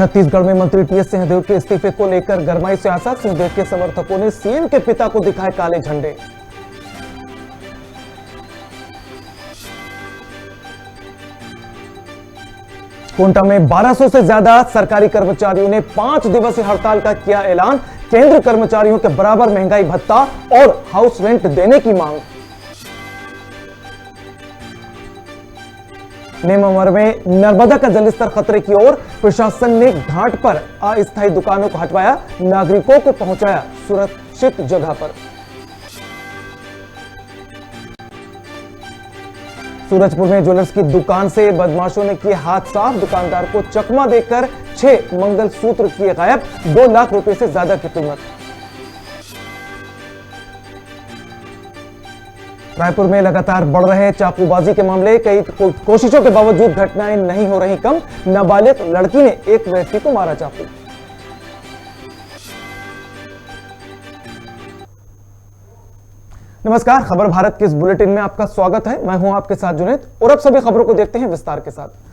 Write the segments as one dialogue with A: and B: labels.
A: छत्तीसगढ़ में मंत्री टीएस सिंहदेव के इस्तीफे को लेकर गरमाई सियासत। सिंहदेव के समर्थकों ने सीएम के पिता को दिखाए काले झंडे। कोंटा में 1200 से ज्यादा सरकारी कर्मचारियों ने 5 दिवसीय हड़ताल का किया ऐलान। केंद्र कर्मचारियों के बराबर महंगाई भत्ता और हाउस रेंट देने की मांग। नेमावर में नर्मदा का जलस्तर खतरे की ओर। प्रशासन ने घाट पर अस्थायी दुकानों को हटवाया, नागरिकों को पहुंचाया सुरक्षित जगह पर। सूरजपुर में ज्वेलर्स की दुकान से बदमाशों ने किए हाथ साफ। दुकानदार को चकमा देकर 6 मंगलसूत्र किए गायब। 2 लाख रुपए से ज्यादा की कीमत। रायपुर में लगातार बढ़ रहे चाकूबाजी के मामले। कई कोशिशों के बावजूद घटनाएं नहीं हो रही कम। नाबालिग लड़की ने एक व्यक्ति को मारा चाकू। नमस्कार, खबर भारत के इस बुलेटिन में आपका स्वागत है। मैं हूं आपके साथ जुनैद और अब सभी खबरों को देखते हैं विस्तार के साथ।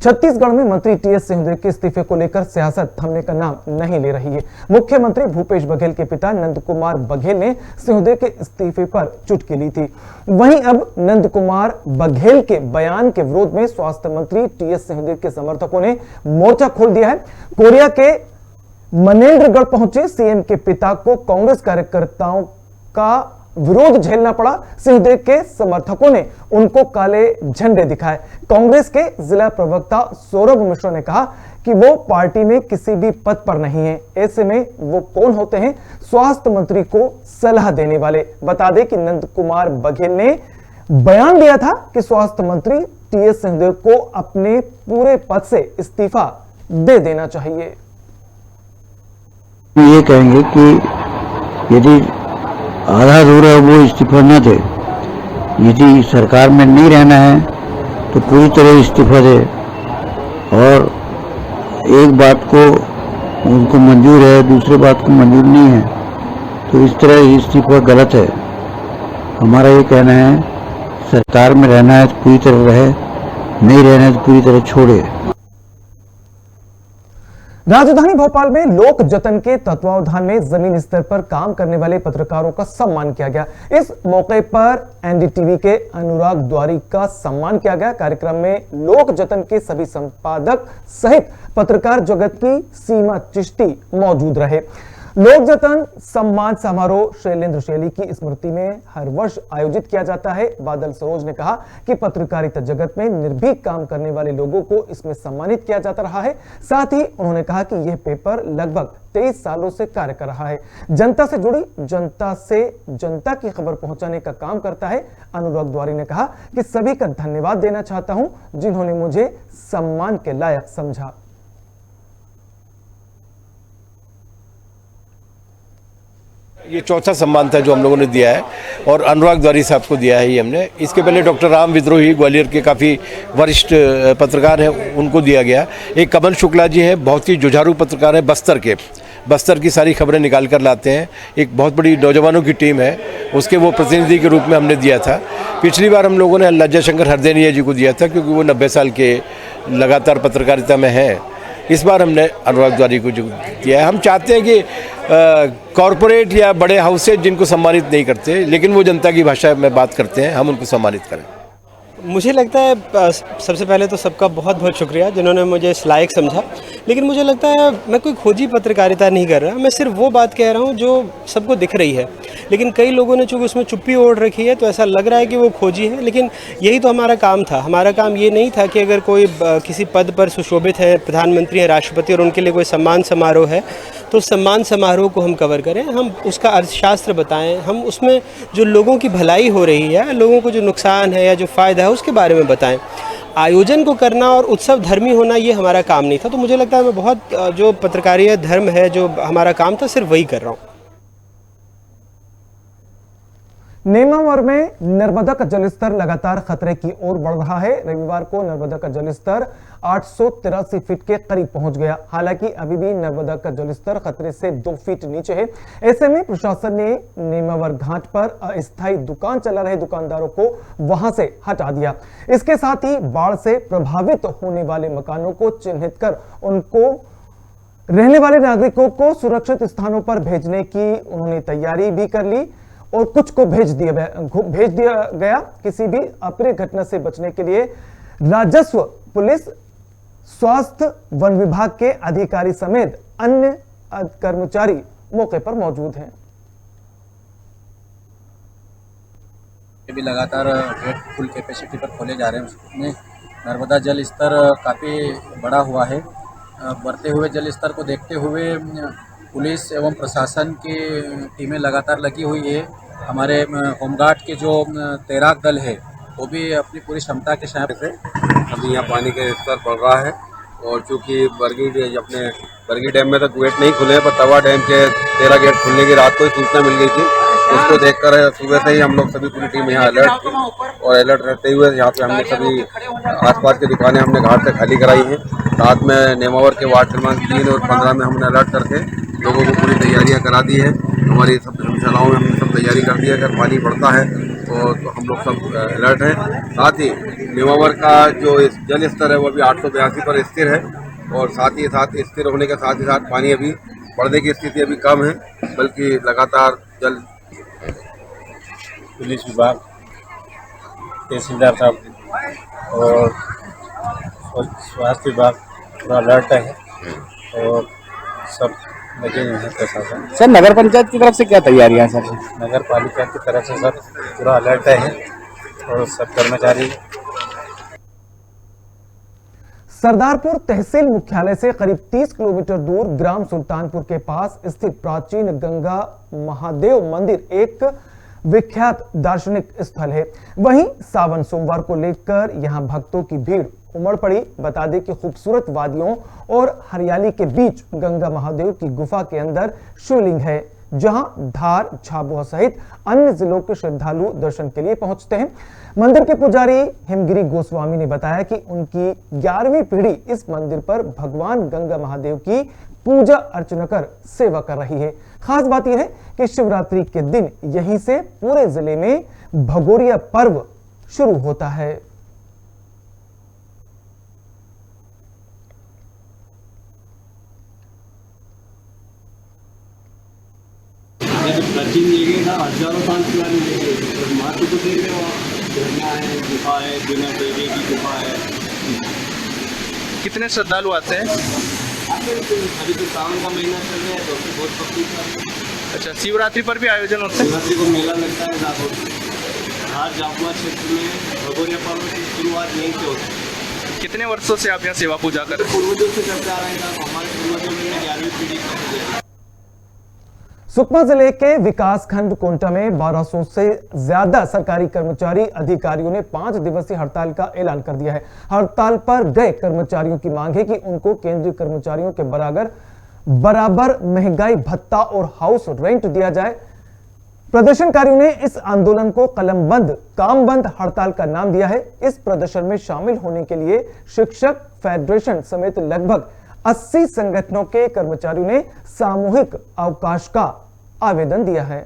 A: छत्तीसगढ़ में मंत्री टीएस सिंहदेव के इस्तीफे को लेकर सियासत थमने का नाम नहीं ले रही है। मुख्यमंत्री भूपेश बघेल के पिता नंद कुमार बघेल ने सिंहदेव के इस्तीफे पर चुटकी ली थी। वहीं अब नंद कुमार बघेल के बयान के विरोध में स्वास्थ्य मंत्री टीएस सिंहदेव के समर्थकों ने मोर्चा खोल दिया है। कोरिया के मनेन्द्रगढ़ पहुंचे सीएम के पिता को कांग्रेस कार्यकर्ताओं का विरोध झेलना पड़ा। सिंहदेव के समर्थकों ने उनको काले झंडे दिखाए। कांग्रेस के जिला प्रवक्ता सौरभ मिश्रा ने कहा कि वो पार्टी में किसी भी पद पर नहीं है। ऐसे में वो कौन होते हैं, स्वास्थ्य मंत्री को सलाह देने वाले। बता दें कि नंद कुमार बघेल ने बयान दिया था कि स्वास्थ्य मंत्री टीएस सिंहदेव को अपने पूरे पद से इस्तीफा दे देना चाहिए।
B: ये कहेंगे कि यदि आधा अधूरा वो इस्तीफा न दे, यदि सरकार में नहीं रहना है तो पूरी तरह इस्तीफा दे। और एक बात को उनको मंजूर है, दूसरी बात को मंजूर नहीं है, तो इस तरह इस्तीफा गलत है। हमारा ये कहना है, सरकार में रहना है तो पूरी तरह रहे, नहीं रहना है तो पूरी तरह छोड़े।
A: राजधानी भोपाल में लोक जतन के तत्वावधान में जमीन स्तर पर काम करने वाले पत्रकारों का सम्मान किया गया। इस मौके पर एनडीटीवी के अनुराग द्वारी का सम्मान किया गया। कार्यक्रम में लोक जतन के सभी संपादक सहित पत्रकार जगत की सीमा चिश्ती मौजूद रहे। लोक जतन सम्मान समारोह शैलेंद्र शैली की स्मृति में हर वर्ष आयोजित किया जाता है। बादल सरोज ने कहा कि पत्रकारिता जगत में निर्भीक काम करने वाले लोगों को इसमें सम्मानित किया जाता रहा है। साथ ही उन्होंने कहा कि यह पेपर लगभग 23 सालों से कार्य कर रहा है, जनता से जुड़ी, जनता से जनता की खबर पहुंचाने का काम करता है। अनुराग द्वारी ने कहा कि सभी का धन्यवाद देना चाहता हूं जिन्होंने मुझे सम्मान के लायक समझा।
C: ये चौथा सम्मान था जो हम लोगों ने दिया है और अनुराग द्वारी साहब को दिया है ये हमने। इसके पहले डॉक्टर राम विद्रोही ग्वालियर के काफ़ी वरिष्ठ पत्रकार हैं, उनको दिया गया। एक कमल शुक्ला जी हैं, बहुत ही जुझारू पत्रकार हैं, बस्तर की सारी खबरें निकाल कर लाते हैं। एक बहुत बड़ी नौजवानों की टीम है, उसके वो प्रतिनिधि के रूप में हमने दिया था। पिछली बार हम लोगों ने लज्जा शंकर हरदेनिया जी को दिया था क्योंकि वो 90 साल के लगातार पत्रकारिता में हैं। इस बार हमने अनुराग द्वारी को जो दिया है। हम चाहते हैं कि कॉरपोरेट या बड़े हाउसेज जिनको सम्मानित नहीं करते लेकिन वो जनता की भाषा में बात करते हैं, हम उनको सम्मानित करें।
D: मुझे लगता है सबसे पहले तो सबका बहुत बहुत शुक्रिया जिन्होंने मुझे इस लायक समझा। लेकिन मुझे लगता है मैं कोई खोजी पत्रकारिता नहीं कर रहा, मैं सिर्फ वो बात कह रहा हूँ जो सबको दिख रही है। लेकिन कई लोगों ने चूँकि उसमें चुप्पी ओढ़ रखी है तो ऐसा लग रहा है कि वो खोजी है, लेकिन यही तो हमारा काम था। हमारा काम ये नहीं था कि अगर कोई किसी पद पर सुशोभित है, प्रधानमंत्री है, राष्ट्रपति, और उनके लिए कोई सम्मान समारोह है तो सम्मान समारोह को हम कवर करें, हम उसका अर्थशास्त्र बताएं, हम उसमें जो लोगों की भलाई हो रही है, लोगों को जो नुकसान है या जो फ़ायदा है उसके बारे में बताएं। आयोजन को करना और उत्सव धर्मी होना ये हमारा काम नहीं था। तो मुझे लगता है मैं बहुत जो पत्रकारिता धर्म है, जो हमारा काम था, सिर्फ वही कर रहा हूँ।
A: नेमावर में नर्मदा का जलस्तर लगातार खतरे की ओर बढ़ रहा है। रविवार को नर्मदा का जलस्तर 883 फीट के करीब पहुंच गया। हालांकि अभी भी नर्मदा का जलस्तर खतरे से 2 फीट नीचे है। ऐसे में प्रशासन ने नेमावर घाट पर अस्थायी दुकान चला रहे दुकानदारों को वहां से हटा दिया। इसके साथ ही बाढ़ से प्रभावित होने वाले मकानों को चिन्हित कर उनको रहने वाले नागरिकों को सुरक्षित स्थानों पर भेजने की उन्होंने तैयारी भी कर ली और कुछ को भेज दिया गया। किसी भी अप्रिय घटना से बचने के लिए राजस्व, पुलिस, स्वास्थ्य, वन विभाग के अधिकारी समेत अन्य कर्मचारी मौके पर मौजूद हैं।
E: भी लगातार गेट फुल कैपेसिटी पर खोले जा रहे हैं। उसमें नर्मदा जल स्तर काफ़ी बड़ा हुआ है। बढ़ते हुए जल स्तर को देखते हुए पुलिस एवं प्रशासन की टीमें लगातार लगी हुई है। हमारे होमगार्ड के जो तैराक दल है वो भी अपनी पूरी क्षमता के साथ
F: से अभी यहाँ पानी का स्तर बढ़ रहा है। और चूँकि बरगी डैम में तो गेट नहीं खुले पर तवा डैम के 13 गेट खुलने की रात को ही सूचना मिल गई थी। उसको देखकर सुबह से ही हम लोग सभी पूरी टीम यहाँ अलर्ट थी और अलर्ट रहते हुए यहाँ पे हमने सभी आसपास की दुकानें हमने घाट से खाली कराई हैं। साथ में नेमावर के वार्ड क्रमांक 3 और 15 में हमने अलर्ट करके लोगों को पूरी तैयारियाँ करा दी है। हमारी सब धर्मशालाओं में हमने सब तैयारी कर दी है। अगर पानी बढ़ता है तो हम लोग सब अलर्ट हैं। साथ ही नेमावर का जो जल स्तर है वो अभी 882 पर स्थिर है और साथ ही साथ स्थिर होने के साथ ही साथ पानी अभी बढ़ने की स्थिति अभी कम है, बल्कि लगातार जल।
E: पुलिस विभाग, तहसीलदार साहब और स्वास्थ्य विभाग पूरा अलर्ट है और सब लगे हुए हैं प्रशासन।
G: सर, नगर पंचायत की तरफ से क्या तैयारियां हैं सर?
E: नगर पालिका की तरफ से सब पूरा अलर्ट है और सब कर्मचारी।
A: सरदारपुर तहसील मुख्यालय से करीब 30 किलोमीटर दूर ग्राम सुल्तानपुर के पास स्थित प्राचीन गंगा महादेव मंदिर एक विख्यात दार्शनिक स्थल है। वहीं सावन सोमवार को लेकर यहां भक्तों की भीड़ उमड़ पड़ी। बता दें कि खूबसूरत वादियों और हरियाली के बीच गंगा महादेव की गुफा के अंदर शिवलिंग है, जहां धार, झाबुआ सहित अन्य जिलों के श्रद्धालु दर्शन के लिए पहुंचते हैं। मंदिर के पुजारी हिमगिरी गोस्वामी ने बताया कि उनकी 11वीं पीढ़ी इस मंदिर पर भगवान गंगा महादेव की पूजा अर्चना कर सेवा कर रही है। खास बात यह है कि शिवरात्रि के दिन यहीं से पूरे जिले में भगोरिया पर्व शुरू होता है।
H: प्राचीन जगह था, हजारों साल पुरानी जगह है। महत्व को देख रहे हो आप, झरना है, गुफा है, बिना देवी की गुफा है।
I: कितने श्रद्धालु आते हैं?
H: अभी तो सावन का महीना चल रहा है तो बहुत पब्लिक।
I: अच्छा, शिवरात्रि पर भी आयोजन होता है?
H: शिवरात्रि को मेला लगता है धार झाबुआ क्षेत्र में। भगोरिया पर्व की शुरुआत यहीं से होती है।
I: कितने वर्षों से आप यहाँ सेवा पूजा कर रहे हैं?
H: पूर्वजों से करते आ रहे हैं। हमारे पूर्वजों में 11वीं पीढ़ी का।
A: सुकमा जिले के विकास खंड कोंटा में 1200 से ज्यादा सरकारी कर्मचारी अधिकारियों ने 5 दिवसीय हड़ताल का ऐलान कर दिया है। हड़ताल पर गए कर्मचारियों की मांग है कि उनको केंद्रीय कर्मचारियों के बराबर महंगाई भत्ता और हाउस रेंट दिया जाए। प्रदर्शनकारियों ने इस आंदोलन को कलम बंद काम बंद हड़ताल का नाम दिया है। इस प्रदर्शन में शामिल होने के लिए शिक्षक फेडरेशन समेत लगभग 80 संगठनों के कर्मचारियों ने सामूहिक अवकाश का आवेदन दिया है।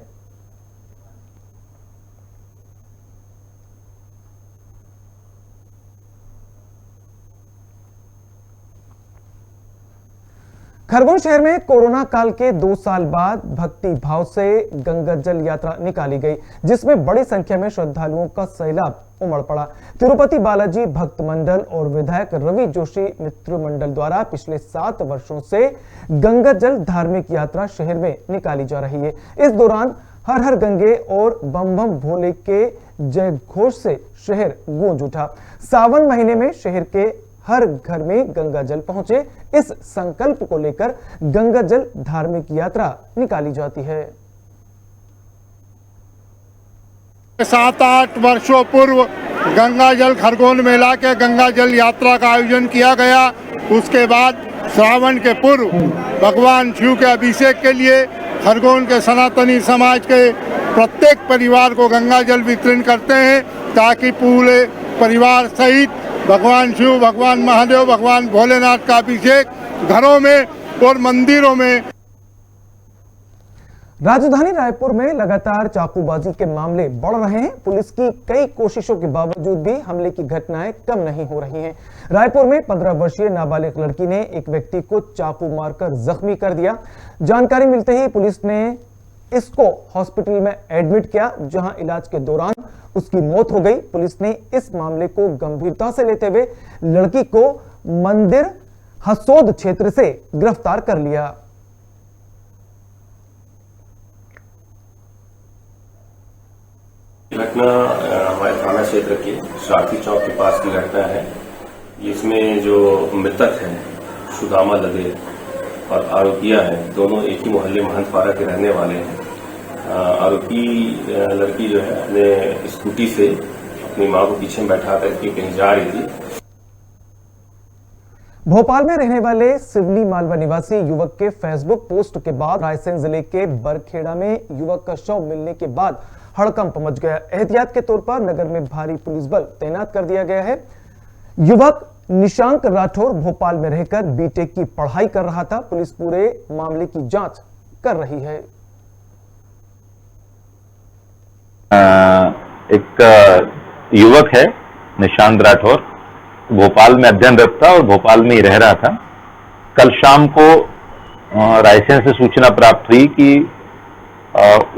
A: खरगोन शहर में कोरोना काल के 2 साल बाद भक्ति भाव से गंगा जल यात्रा निकाली गई, जिसमें बड़ी संख्या में श्रद्धालुओं का सैलाब उमड़ पड़ा। तिरुपति बालाजी भक्त मंडल और विधायक रवि जोशी मित्र मंडल द्वारा पिछले 7 वर्षों से गंगा जल धार्मिक यात्रा शहर में निकाली जा रही है। इस दौरान हर हर गंगे और बम बम भोले के जय घोष से शहर गूंज उठा। सावन महीने में शहर के हर घर में गंगा जल पहुंचे, इस संकल्प को लेकर गंगा जल धार्मिक यात्रा निकाली जाती है।
J: 7-8 वर्षों पूर्व गंगा जल खरगोन मेला के गंगा जल यात्रा का आयोजन किया गया। उसके बाद श्रावण के पूर्व भगवान शिव के अभिषेक के लिए खरगोन के सनातनी समाज के प्रत्येक परिवार को गंगा जल वितरण करते हैं, ताकि पूरे परिवार सहित भगवान शिव, भगवान महादेव, भगवान भोलेनाथ का अभिषेक घरों में और मंदिरों में।
A: राजधानी रायपुर में लगातार चाकूबाजी के मामले बढ़ रहे हैं। पुलिस की कई कोशिशों के बावजूद भी हमले की घटनाएं कम नहीं हो रही हैं। रायपुर में 15 वर्षीय नाबालिग लड़की ने एक व्यक्ति को चाकू मारकर जख्मी कर दिया। जानकारी मिलते ही पुलिस ने इसको हॉस्पिटल में एडमिट किया, जहां इलाज के दौरान उसकी मौत हो गई। पुलिस ने इस मामले को गंभीरता से लेते हुए लड़की को मंदिर हसोद क्षेत्र से गिरफ्तार कर लिया।
K: घटना हमारे थाना क्षेत्र के सारथी चौक के पास की घटना है। इसमें जो मृतक हैं सुदामा लदे और आरोपिया हैं, दोनों एक ही मोहल्ले महंतपारा के रहने वाले हैं। आरोपी लड़की जो है अपने स्कूटी से अपनी मां को पीछे में बैठा करके कहीं जा रही थी।
A: भोपाल में रहने वाले सिवनी मालवा निवासी युवक के फेसबुक पोस्ट के बाद रायसेन जिले के बरखेड़ा में युवक का शव मिलने के बाद हड़कंप मच गया। एहतियात के तौर पर नगर में भारी पुलिस बल तैनात कर दिया गया है। युवक निशांक राठौर भोपाल में रहकर बीटेक की पढ़ाई कर रहा था। पुलिस पूरे मामले की जांच कर रही है।
L: एक युवक है निशांत राठौर, भोपाल में अध्ययनरत था और भोपाल में ही रह रहा था। कल शाम को रायसेन से सूचना प्राप्त हुई कि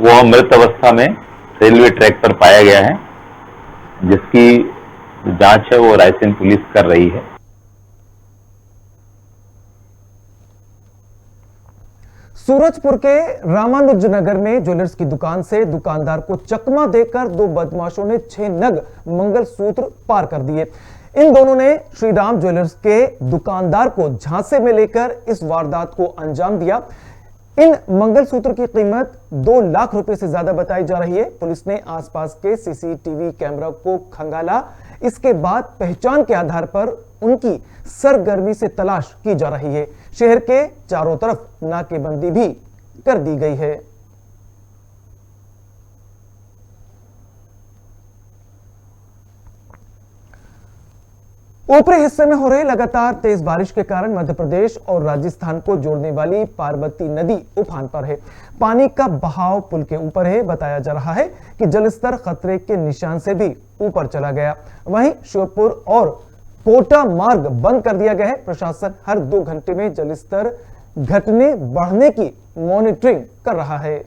L: वह मृत अवस्था में रेलवे ट्रैक पर पाया गया है, जिसकी जांच है वो रायसेन पुलिस कर रही है।
A: सूरजपुर के रामानुजनगर में ज्वेलर्स की दुकान से दुकानदार को चकमा देकर दो बदमाशों ने 6 नग मंगलसूत्र पार कर दिए। इन दोनों ने श्रीराम ज्वेलर्स के दुकानदार को झांसे में लेकर इस वारदात को अंजाम दिया। इन मंगलसूत्र की कीमत 2 लाख रुपए से ज्यादा बताई जा रही है। पुलिस ने आसपास के सीसीटीवी कैमरा को खंगाला। इसके बाद पहचान के आधार पर उनकी सरगर्मी से तलाश की जा रही है। शहर के चारों तरफ नाकेबंदी भी कर दी गई है। ऊपरी हिस्से में हो रही लगातार तेज बारिश के कारण मध्य प्रदेश और राजस्थान को जोड़ने वाली पार्वती नदी उफान पर है। पानी का बहाव पुल के ऊपर है। बताया जा रहा है कि जलस्तर खतरे के निशान से भी ऊपर चला गया। वहीं श्योपुर और कोटा मार्ग बंद कर दिया गया है। प्रशासन हर 2 घंटे में जलस्तर घटने बढ़ने की मॉनिटरिंग कर रहा है।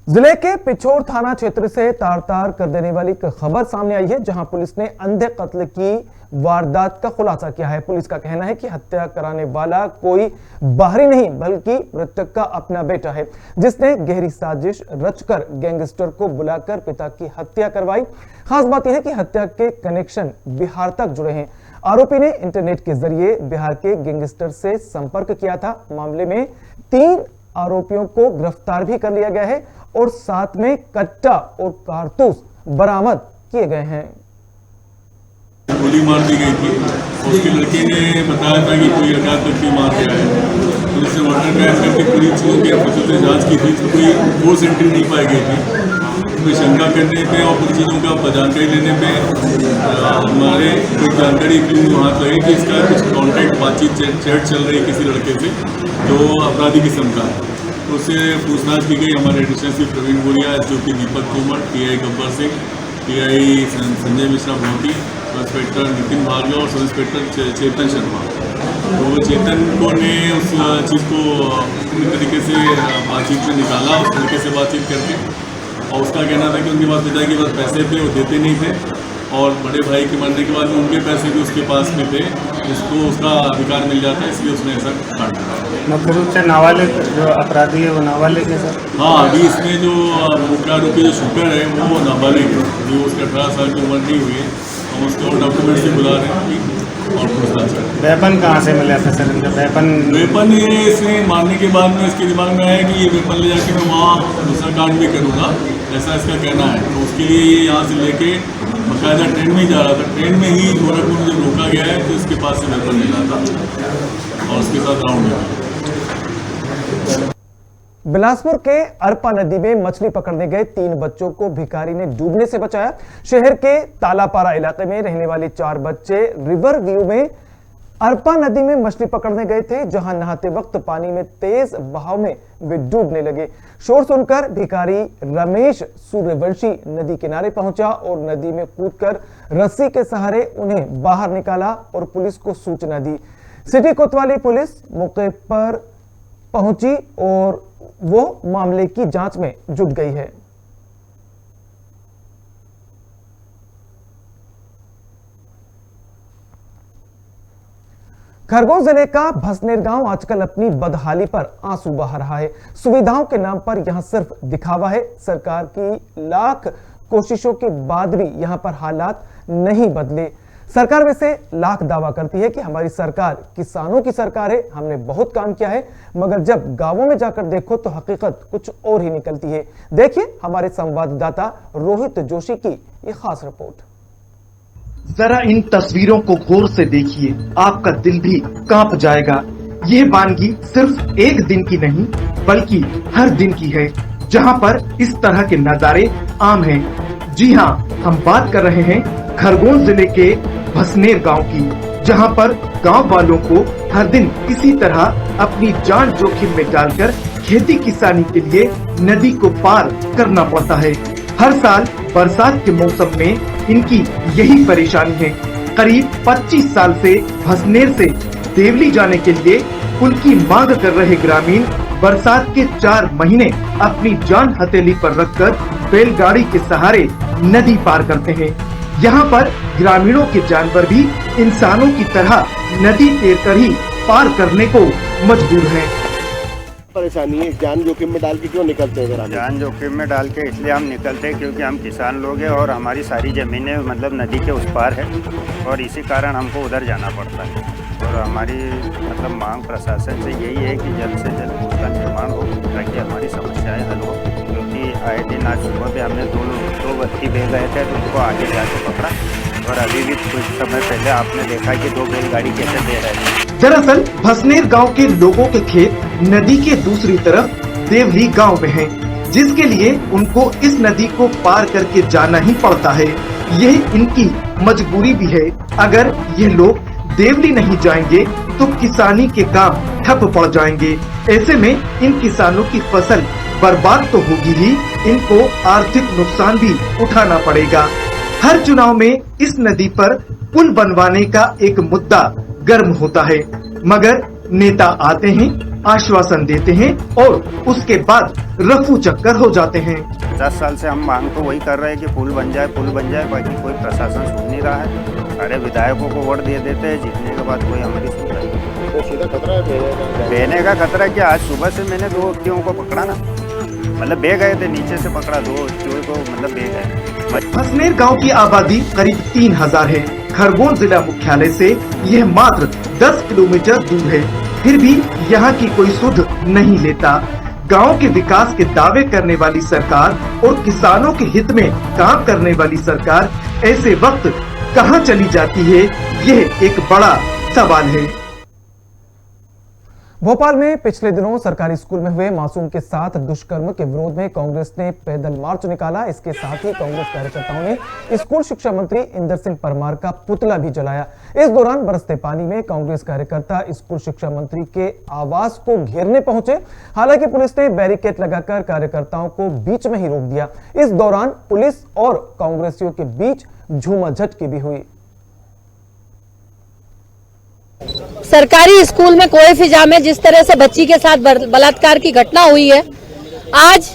A: जिले के पिछोर थाना क्षेत्र से तार-तार कर देने वाली एक खबर सामने आई है, जहां पुलिस ने अंधे कत्ल की वारदात का खुलासा किया है। पुलिस का कहना है कि हत्या कराने वाला कोई बाहरी नहीं बल्कि मृतक का अपना बेटा है, जिसने गहरी साजिश रचकर गैंगस्टर को बुलाकर पिता की हत्या करवाई। खास बात यह है कि हत्या के कनेक्शन बिहार तक जुड़े हैं। आरोपी ने इंटरनेट के जरिए बिहार के गैंगस्टर से संपर्क किया था। मामले में 3 आरोपियों को गिरफ्तार भी कर लिया गया है और साथ में कट्टा और कारतूस बरामद किए गए हैं।
M: गोली मार दी गई थी। उसके लड़के ने बताया था कि कोई अज्ञात व्यक्ति मार गया है। पुलिस ने वाटर ट्रायल करके पूरी चीज़ों की अपनी जाँच की थी, तो कोई फोर्स एंट्री नहीं पाई गई थी। उसमें शंका करने पे और पूरी चीज़ों का जानकारी लेने पे हमारे कोई जानकारी इतनी वहाँ लगे कि इसका कुछ कॉन्टैक्ट बातचीत चैट चल रही किसी लड़के से जो अपराधी किस्म का है। उससे पूछताछ की गई। हमारे additional chief Praveen Boriya, SDOP Deepak Tomar, TI Gabbar Singh, TI Sanjay Mishra Bhoti, sub inspector Nitin Bhargava और सब इंस्पेक्टर चेतन शर्मा। तो चेतन को ने उस चीज़ को पूरी तरीके से बातचीत में निकाला, उस तरीके से बातचीत करके, और उसका कहना था कि उनके पास पिता के पास पैसे थे, वो देते नहीं थे, और बड़े भाई के मरने के बाद में उनके पैसे भी उसके पास में थे, उसको उसका अधिकार मिल जाता है, इसलिए उसने ऐसा काट दिया।
N: मुख्य रूप से नाबालिग जो अपराधी है वो नाबालिग है सर?
M: हाँ, अभी इसमें जो मुख्य आरोपी जो शूटर है वो नाबालिग है, जो उसके 18 साल की उम्र नहीं हुई है। हम उसको डॉक्यूमेंट से बुला रहे हैं और पूछताछ कर रहे हैं।
N: वेपन कहाँ से मिला था सर? इनका वेपन
M: ये इसे मारने के बाद में इसके दिमाग में आया कि ये वेपन ले जाके मैं वहाँ दूसरा कांड भी करूँगा, ऐसा इसका कहना है। तो उसके लिए ये यहाँ से लेके बाकायदा ट्रेन में ही जा रहा था। ट्रेन में ही गोरखपुर में जब रोका गया है तो इसके पास से वेपन मिला था और उसके साथ राउंड हुआ।
A: बिलासपुर के अरपा नदी में मछली पकड़ने गए 3 बच्चों को भिखारी ने डूबने से बचाया। शहर के तालापारा इलाके में रहने वाले 4 बच्चे रिवर व्यू में अरपा नदी में मछली पकड़ने गए थे, जहां नहाते वक्त पानी में तेज बहाव में वे डूबने लगे। शोर सुनकर भिखारी रमेश सूर्यवंशी नदी किनारे पहुंचा और नदी में कूदकर रस्सी के सहारे उन्हें बाहर निकाला और पुलिस को सूचना दी। सिटी कोतवाली पुलिस मौके पर पहुंची और वो मामले की जांच में जुट गई है। खरगोन जिले का भसनेर गांव आजकल अपनी बदहाली पर आंसू बहा रहा है। सुविधाओं के नाम पर यहां सिर्फ दिखावा है। सरकार की लाख कोशिशों के बाद भी यहां पर हालात नहीं बदले। सरकार वैसे लाख दावा करती है कि हमारी सरकार किसानों की सरकार है, हमने बहुत काम किया है, मगर जब गांवों में जाकर देखो तो हकीकत कुछ और ही निकलती है। देखिए हमारे संवाददाता रोहित जोशी की ये खास रिपोर्ट।
O: जरा इन तस्वीरों को गौर से देखिए, आपका दिल भी कांप जाएगा। ये वानगी सिर्फ एक दिन की नहीं बल्कि हर दिन की है, जहां पर इस तरह के नजारे आम हैं। जी हां, हम बात कर रहे हैं खरगोन जिले के भसनेर गांव की, जहां पर गांव वालों को हर दिन इसी तरह अपनी जान जोखिम में डालकर खेती किसानी के लिए नदी को पार करना पड़ता है। हर साल बरसात के मौसम में इनकी यही परेशानी है। करीब 25 साल से भसनेर से देवली जाने के लिए पुल की मांग कर रहे ग्रामीण बरसात के 4 महीने अपनी जान हथेली पर रखकर बैलगाड़ी के सहारे नदी पार करते हैं। यहाँ पर ग्रामीणों के जानवर भी इंसानों की तरह नदी तैरकर ही पार करने को मजबूर हैं।
P: परेशानी है, जान जोखिम में डाल के क्यों निकलते हैं?
Q: जान जोखिम में डाल के इसलिए हम निकलते हैं क्योंकि हम किसान लोग हैं और हमारी सारी ज़मीनें मतलब नदी के उस पार है और इसी कारण हमको उधर जाना पड़ता है। और हमारी मतलब मांग प्रशासन से यही है कि जल्द से जल्द पुल का निर्माण हो ताकि हमारी समस्याएं हल हो। क्योंकि आए दिन आज सुबह भी हमने दो व्यक्ति बह गए थे तो उनको आगे जाके पकड़ा और अभी भी कुछ समय पहले आपने देखा कि 2 बैलगाड़ी कैसे दे रहे हैं।
O: दरअसल भसनेर गांव के लोगों के खेत नदी के दूसरी तरफ देवली गांव में हैं, जिसके लिए उनको इस नदी को पार करके जाना ही पड़ता है। यह इनकी मजबूरी भी है। अगर ये लोग देवली नहीं जाएंगे तो किसानी के काम ठप पड़ जाएंगे। ऐसे में इन किसानों की फसल बर्बाद तो होगी ही, इनको आर्थिक नुकसान भी उठाना पड़ेगा। हर चुनाव में इस नदी पर पुल बनवाने का एक मुद्दा गर्म होता है, मगर नेता आते हैं, आश्वासन देते हैं और उसके बाद रफू चक्कर हो जाते हैं।
Q: 10 साल से हम मांग तो वही कर रहे हैं कि पुल बन जाए, बाकी कोई प्रशासन सुन नहीं रहा है। सारे विधायकों को वोट दे देते हैं, जीतने के बाद कोई हमारी सुनवाई नहीं।
P: तो सीधा खतरा है
Q: बहने का खतरा क्या? आज सुबह से मैंने 2 व्यक्तियों को पकड़ा ना, मतलब बह गए थे, नीचे से पकड़ा 2 व्यक्तियों को, मतलब बह गए।
O: भसनेर गांव की आबादी करीब 3000 है। खरगोन जिला मुख्यालय से यह मात्र 10 किलोमीटर दूर है, फिर भी यहाँ की कोई सुध नहीं लेता। गांव के विकास के दावे करने वाली सरकार और किसानों के हित में काम करने वाली सरकार ऐसे वक्त कहां चली जाती है, यह एक बड़ा सवाल है।
A: भोपाल में पिछले दिनों सरकारी स्कूल में हुए मासूम के साथ दुष्कर्म के विरोध में कांग्रेस ने पैदल मार्च निकाला। इसके साथ ही कांग्रेस कार्यकर्ताओं ने स्कूल शिक्षा मंत्री इंदर सिंह परमार का पुतला भी जलाया। इस दौरान बरसते पानी में कांग्रेस कार्यकर्ता स्कूल शिक्षा मंत्री के आवास को घेरने पहुंचे। हालांकि पुलिस ने बैरिकेड लगाकर कार्यकर्ताओं को बीच में ही रोक दिया। इस दौरान पुलिस और कांग्रेसियों के बीच झूमाझटकी भी हुई।
R: सरकारी स्कूल में कोई फिजा में जिस तरह से बच्ची के साथ बलात्कार की घटना हुई है, आज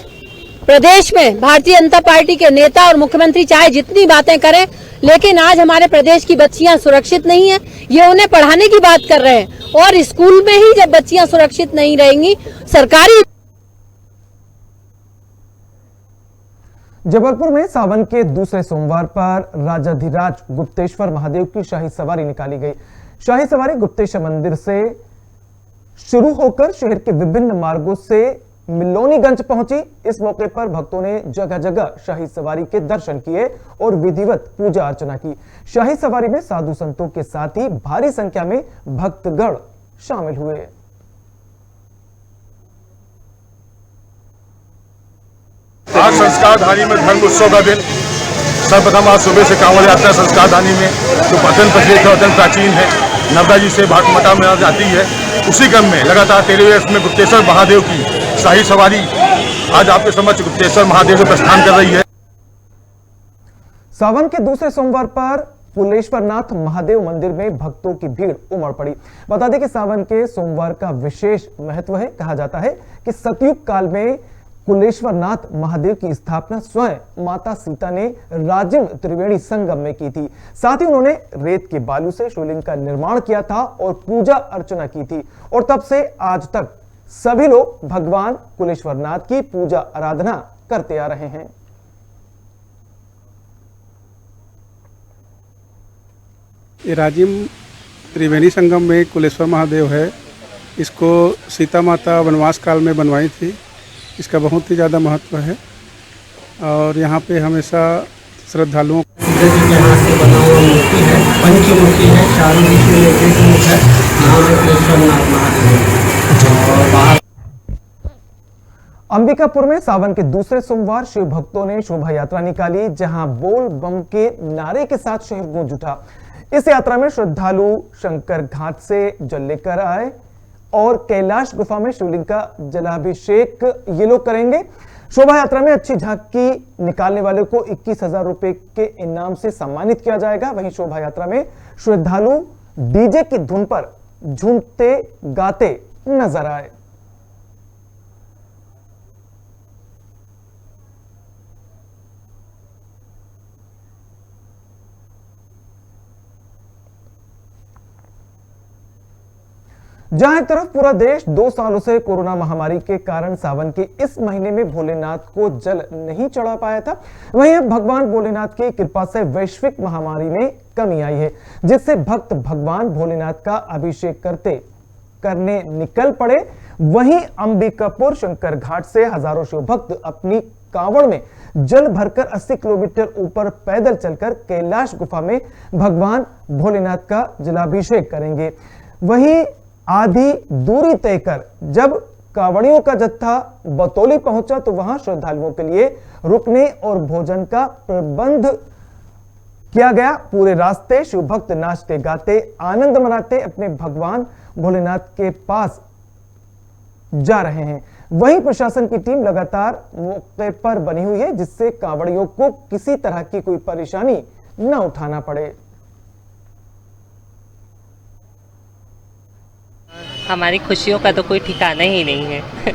R: प्रदेश में भारतीय जनता पार्टी के नेता और मुख्यमंत्री चाहे जितनी बातें करें, लेकिन आज हमारे प्रदेश की बच्चियां सुरक्षित नहीं है। ये उन्हें पढ़ाने की बात कर रहे हैं और स्कूल में ही जब बच्चियां सुरक्षित नहीं रहेंगी, सरकारी।
A: जबलपुर में सावन के दूसरे सोमवार पर राजाधिराज गुप्तेश्वर महादेव की शाही सवारी निकाली गई। शाही सवारी गुप्तेश्वर मंदिर से शुरू होकर शहर के विभिन्न मार्गों से मिलोनीगंज पहुंची। इस मौके पर भक्तों ने जगह जगह शाही सवारी के दर्शन किए और विधिवत पूजा अर्चना की। शाही सवारी में साधु संतों के साथ ही भारी संख्या में भक्तगण शामिल हुए।
J: आज संस्कारधानी में धर्म उत्सव का दिन। सर्वप्रथम आज सुबह से कांवड़ यात्रा संस्कारधानी में जो अत्यंत प्रचलित है, अत्यंत प्राचीन है, नर्मदा जी से भाटमटा में जाती है। उसी क्रम में लगातार 13वें वर्ष में गुप्तेश्वर महादेव की शाही सवारी आज आपके समक्ष गुप्तेश्वर महादेव से प्रस्थान कर रही है।
A: सावन के दूसरे सोमवार पर कुलेश्वरनाथ महादेव मंदिर में भक्तों की भीड़ उमड़ पड़ी। बता दें कि सावन के सोमवार का विशेष महत्व है। कहा जाता है कि सतयुग काल में कुलेश्वरनाथ महादेव की स्थापना स्वयं माता सीता ने राजिम त्रिवेणी संगम में की थी। साथ ही उन्होंने रेत के बालू से शिवलिंग का निर्माण किया था और पूजा अर्चना की थी, और तब से आज तक सभी लोग भगवान कुलेश्वरनाथ की पूजा आराधना करते आ रहे हैं।
S: ये राजिम त्रिवेणी संगम में कुलेश्वर महादेव है। इसको सीता माता वनवास काल में बनवाई थी। इसका बहुत ही ज़्यादा महत्व है और यहाँ पे हमेशा श्रद्धालुओं
H: यहाँ से बना हुआ मूर्ति है, पंचमुखी है, चारों दिश में एक एक मुख है। यहाँ पे कुलेश्वरनाथ महादेव और बाहर
A: अंबिकापुर में सावन के दूसरे सोमवार शिव भक्तों ने शोभा यात्रा निकाली, जहां बोल बम के नारे के साथ शहर गूंज उठा। इस यात्रा में श्रद्धालु शंकर घाट से जल लेकर आए और कैलाश गुफा में शिवलिंग का जलाभिषेक ये लोग करेंगे। शोभा यात्रा में अच्छी झांकी निकालने वाले को 21,000 रुपए के इनाम से सम्मानित किया जाएगा। वहीं शोभा यात्रा में श्रद्धालु डीजे की धुन पर झूमते गाते नजर आए। जहां एक तरफ पूरा देश 2 सालों से कोरोना महामारी के कारण सावन के इस महीने में भोलेनाथ को जल नहीं चढ़ा पाया था, वहीं भगवान भोलेनाथ की कृपा से वैश्विक महामारी में कमी आई है, जिससे भक्त भगवान भोलेनाथ का अभिषेक करने निकल पड़े। वहीं अंबिकापुर शंकर घाट से हजारों शिव भक्त अपनी कांवड़ में जल भरकर 80 किलोमीटर ऊपर पैदल चलकर कैलाश गुफा में भगवान भोलेनाथ का जलाभिषेक करेंगे। वहीं आधी दूरी तय कर जब कांवड़ियों का जत्था बतौली पहुंचा तो वहां श्रद्धालुओं के लिए रुकने और भोजन का प्रबंध किया गया। पूरे रास्ते शिव भक्त नाचते गाते आनंद मनाते अपने भगवान भोलेनाथ के पास जा रहे हैं। वहीं प्रशासन की टीम लगातार मौके पर बनी हुई है, जिससे कांवड़ियों को किसी तरह की कोई परेशानी न उठाना पड़े।
T: हमारी खुशियों का तो कोई ठिकाना ही नहीं है।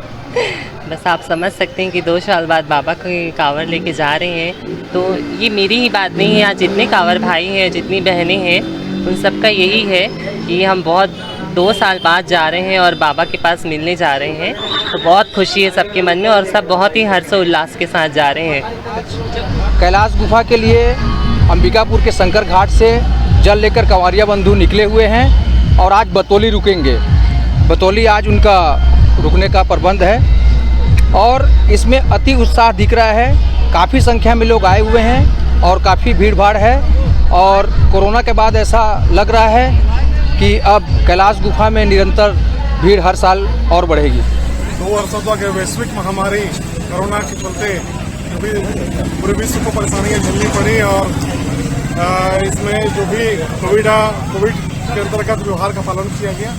T: बस आप समझ सकते हैं कि 2 साल बाद बाबा की कांवर लेके जा रहे हैं, तो ये मेरी ही बात नहीं है। आज जितने कांवर भाई हैं, जितनी बहनें हैं, उन सब का यही है कि हम बहुत 2 साल बाद जा रहे हैं और बाबा के पास मिलने जा रहे हैं। तो बहुत खुशी है सबके मन में और सब बहुत ही हर्षोल्लास के साथ जा रहे हैं।
U: कैलाश गुफा के लिए अंबिकापुर के शंकर घाट से जल लेकर कंवरिया बंधु निकले हुए हैं और आज बतौली रुकेंगे। बतौली आज उनका रुकने का प्रबंध है और इसमें अति उत्साह दिख रहा है। काफ़ी संख्या में लोग आए हुए हैं और काफ़ी भीड़ भाड़ है और कोरोना के बाद ऐसा लग रहा है कि अब कैलाश गुफा में निरंतर भीड़ हर साल और बढ़ेगी।
J: 2 वर्षों तक वैश्विक महामारी कोरोना के चलते पूरे विश्व को परेशानियां झेलनी पड़ी और इसमें जो भी कोविड के अंतर्गत व्यवहार का पालन किया गया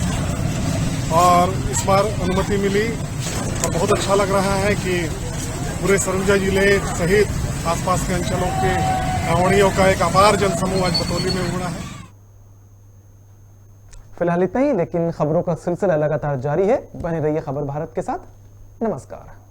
J: और इस बार अनुमति मिली और बहुत अच्छा लग रहा है कि पूरे सरगुजा जिले सहित आसपास के अंचलों के कांवड़ियों का एक अपार जनसमूह आज बतौली में उमड़ा है।
A: फिलहाल इतना ही, लेकिन खबरों का सिलसिला लगातार जारी है। बने रहिए खबर भारत के साथ। नमस्कार।